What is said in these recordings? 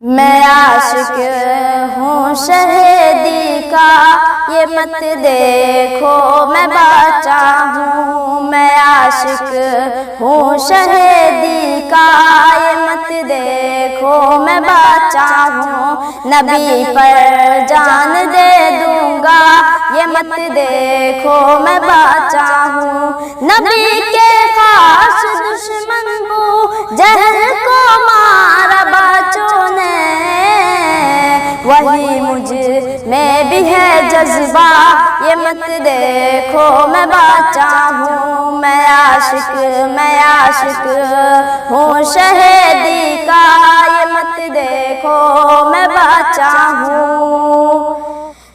میں عاشق ہوں شہیدی کا، یہ مت دیکھو میں بچہ ہوں۔ میں عاشق ہوں شہیدی کا، یہ مت دیکھو میں بچہ ہوں۔ نبی پر جان دے دوں گا، یہ مت دیکھو میں بچہ ہوں۔ نبی کے خاص دشمن ابو جہل کو مارا بچوں نے، وہی مجھ میں بھی ہے جذبہ، یہ مت دیکھو میں بچہ ہوں۔ میں عاشق ہوں شہیدی کا، یہ مت دیکھو میں بچہ ہوں۔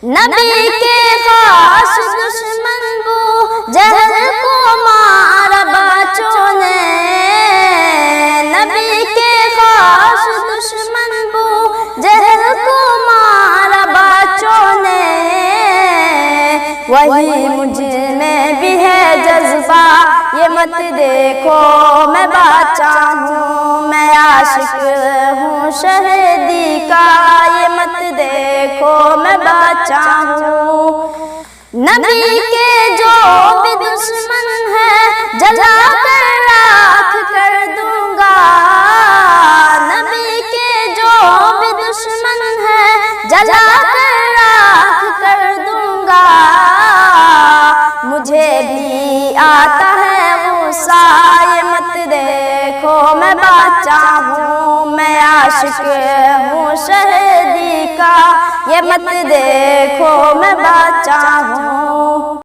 نبی کے خاص دشمن ابو جہل کو مارا بچوں نے، نبی کے خاص دشمن ابو جہل کو مارا بچوں نے، وہی مجھ میں بھی ہے جذبہ، یہ مت دیکھو میں بچہ ہوں۔ میں عاشق ہوں شہیدی کا، یہ مت دیکھو میں بچہ ہوں۔ نبی کے جو بھی دشمن ہے جلا کر راکھ کر دوں گا، نبی کے جو بھی دشمن ہے جلا کر راکھ کر دوں گا۔ مجھے بھی آتا ہے غصہ، یہ مت دیکھو میں بچہ ہوں۔ میں عاشق ہوں شہیدی کا، یہ مت دیکھو میں بچہ ہوں۔